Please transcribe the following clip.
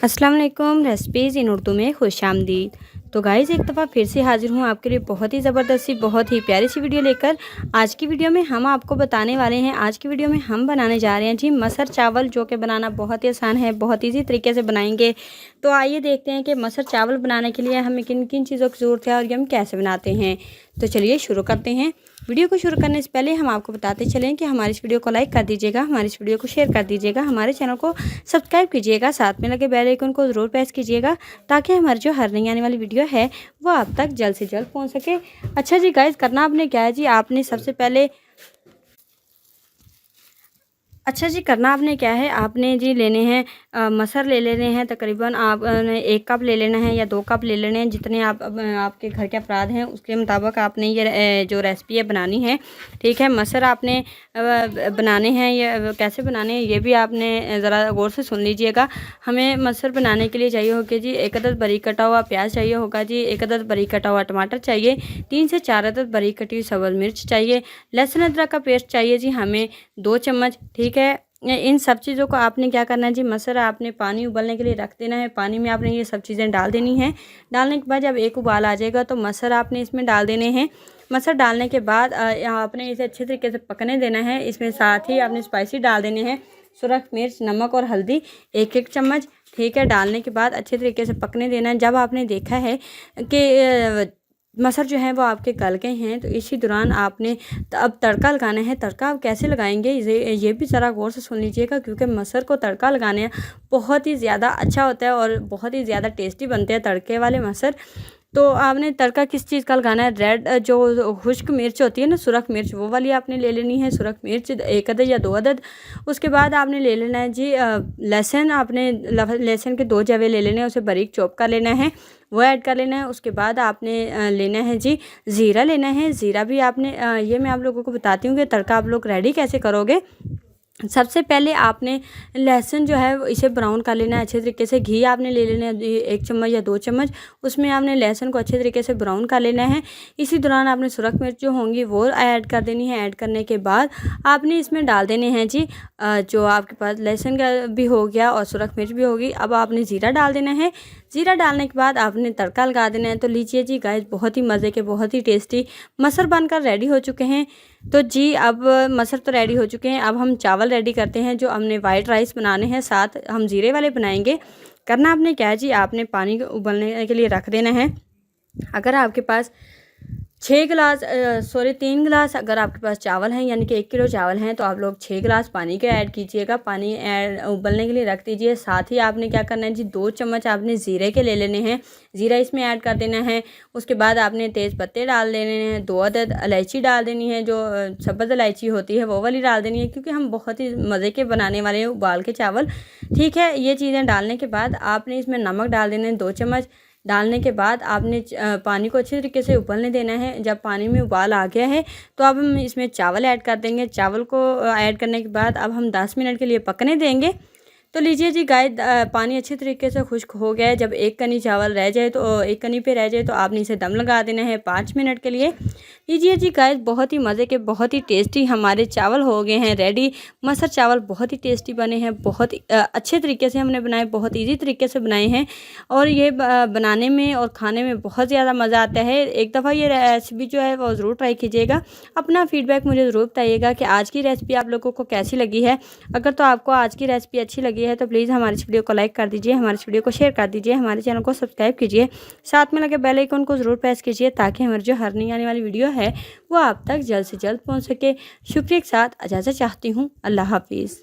अस्सलाम वालेकुम। रेसिपीज़ इन उर्दू में खुशामदीद। तो गाइज़ एक दफ़ा फिर से हाज़िर हूँ आपके लिए बहुत ही ज़बरदस्त सी बहुत ही प्यारी सी वीडियो लेकर। आज की वीडियो में हम आपको बताने वाले हैं, आज की वीडियो में हम बनाने जा रहे हैं जी मसर चावल, जो कि बनाना बहुत ही आसान है, बहुत ईजी तरीके से बनाएंगे। तो आइए देखते हैं कि मसर चावल बनाने के लिए हमें किन किन चीज़ों की ज़रूरत है और ये हम कैसे बनाते हैं। तो चलिए शुरू करते हैं। वीडियो को शुरू करने से पहले हम आपको बताते चलें कि हमारी इस वीडियो को लाइक कर दीजिएगा, हमारी इस वीडियो को शेयर कर दीजिएगा, हमारे चैनल को सब्सक्राइब कीजिएगा, साथ में लगे बेल आइकन को ज़रूर प्रेस कीजिएगा ताकि हमारी जो हर नई आने वाली वीडियो है वो आप तक जल्द से जल्द पहुंच सके। अच्छा जी गाइस, करना आपने क्या है जी, आपने सबसे पहले करना आपने क्या है, आपने जी लेने हैं मसर ले लेने हैं। तकरीबन आप 1 कप ले लेना है या 2 कप ले लेने हैं, जितने आपके घर के अफराद हैं उसके मुताबिक आपने ये जो रेसिपी है बनानी है। ठीक है, मसर आपने बनाने हैं, या कैसे बनाने हैं ये भी आपने ज़रा गौर से सुन लीजिएगा। हमें मसर बनाने के लिए चाहिए होगा जी 1 अदद बारीक कटा हुआ प्याज चाहिए होगा जी, 1 अदद बारीक कटा हुआ टमाटर चाहिए, 3 से 4 अदद बारीक कटी हुई सब्ज़ मिर्च चाहिए, लहसुन अदरक का पेस्ट चाहिए जी हमें 2 चम्मच। ठीक है, इन सब चीज़ों को आपने क्या करना है जी, मसर आपने पानी उबलने के लिए रख देना है। पानी में आपने ये सब चीज़ें डाल देनी हैं। डालने के बाद जब एक उबाल आ जाएगा तो मसर आपने इसमें डाल देने हैं। मसर डालने के बाद आपने इसे अच्छे तरीके से पकने देना है। इसमें साथ ही आपने स्पाइसी डाल देने हैं, सुरख मिर्च, नमक और हल्दी 1-1 चम्मच। ठीक है, डालने के बाद अच्छे तरीके से पकने देना है। जब आपने देखा है कि मसर जो है वो आपके गल गए हैं तो इसी दौरान आपने अब तड़का लगाना है। तड़का आप कैसे लगाएंगे ये भी ज़रा गौर से सुन लीजिएगा, क्योंकि मसर को तड़का लगाने बहुत ही ज़्यादा अच्छा होता है और बहुत ही ज़्यादा टेस्टी बनते हैं तड़के वाले मसर। तो आपने तड़का किस चीज़ का लगाना है, रेड जो खुश्क मिर्च होती है ना, सुरख मिर्च, वो वाली आपने ले लेनी है। सुरख मिर्च 1 अदद या 2 अदद। उसके बाद आपने ले लेना है जी लहसुन। आपने लहसुन के 2 जवे ले लेने हैं, उसे बारीक चॉप कर लेना है, वो ऐड कर लेना है। उसके बाद आपने लेना है जी ज़ीरा लेना है। ज़ीरा भी आपने ये मैं आप लोगों को बताती हूँ कि तड़का आप लोग रेडी कैसे करोगे। सबसे पहले आपने लहसुन जो है इसे ब्राउन कर लेना है अच्छे तरीके से। घी आपने ले लेना है 1 चम्मच या 2 चम्मच, उसमें आपने लहसुन को अच्छे तरीके से ब्राउन कर लेना है। इसी दौरान आपने सुरख मिर्च जो होंगी वो ऐड कर देनी है। ऐड करने के बाद आपने इसमें डाल देने हैं जी जो आपके पास लहसुन का भी हो गया और सुरख मिर्च भी होगी। अब आपने ज़ीरा डाल देना है। ज़ीरा डालने के बाद आपने तड़का लगा देना है। तो लीजिए जी गाइस, बहुत ही मज़े के बहुत ही टेस्टी मसर बनकर रेडी हो चुके हैं। तो जी अब मसर तो रेडी हो चुके हैं, अब हम चावल रेडी करते हैं। जो हमने वाइट राइस बनाने हैं, साथ हम ज़ीरे वाले बनाएंगे। करना आपने क्या है जी, आपने पानी को उबलने के लिए रख देना है। अगर आपके पास 3 गिलास अगर आपके पास चावल हैं, यानी कि 1 किलो चावल हैं, तो आप लोग 6 गिलास पानी के ऐड कीजिएगा। पानी ऐड उबलने के लिए रख दीजिए। साथ ही आपने क्या करना है जी, 2 चम्मच आपने ज़ीरे के ले लेने हैं, ज़ीरा इसमें ऐड कर देना है। उसके बाद आपने तेज़ पत्ते डाल देने हैं, 2 अदद इलायची डाल देनी है, जो सब्ज़ इलायची होती है वो वाली डाल देनी है, क्योंकि हम बहुत ही मज़े के बनाने वाले हैं उबाल के चावल। ठीक है, ये चीज़ें डालने के बाद आपने इसमें नमक डाल देना है 2 चम्मच। डालने के बाद आपने पानी को अच्छे तरीके से उबलने देना है। जब पानी में उबाल आ गया है तो अब हम इसमें चावल ऐड कर देंगे। चावल को ऐड करने के बाद अब हम 10 मिनट के लिए पकने देंगे। तो लीजिए जी गाइस, पानी अच्छी तरीके से खुश्क हो गया है। जब 1 कनी चावल रह जाए तो 1 कनी पे रह जाए तो आपने इसे दम लगा देना है 5 मिनट के लिए। लीजिए जी गाइस, बहुत ही मज़े के बहुत ही टेस्टी हमारे चावल हो गए हैं रेडी। मसर चावल बहुत ही टेस्टी बने हैं, बहुत ही अच्छे तरीके से हमने बनाए, बहुत ईजी तरीके से बनाए हैं और ये बनाने में और खाने में बहुत ज़्यादा मज़ा आता है। एक दफ़ा ये रेसिपी जो है वो ज़रूर ट्राई कीजिएगा। अपना फीडबैक मुझे ज़रूर बताइएगा कि आज की रेसिपी आप लोगों को कैसी लगी है। अगर तो आपको आज की रेसिपी अच्छी लगी है तो प्लीज़ हमारी इस वीडियो को लाइक कर दीजिए, हमारे इस वीडियो को शेयर कर दीजिए, हमारे चैनल को सब्सक्राइब कीजिए, साथ में लगे बेल आइकन को ज़रूर प्रेस कीजिए ताकि हमारी जो हर नई आने वाली वीडियो है वो आप तक जल्द से जल्द पहुंच सके। शुक्रिया के साथ इजाज़त चाहती हूँ। अल्लाह हाफिज़।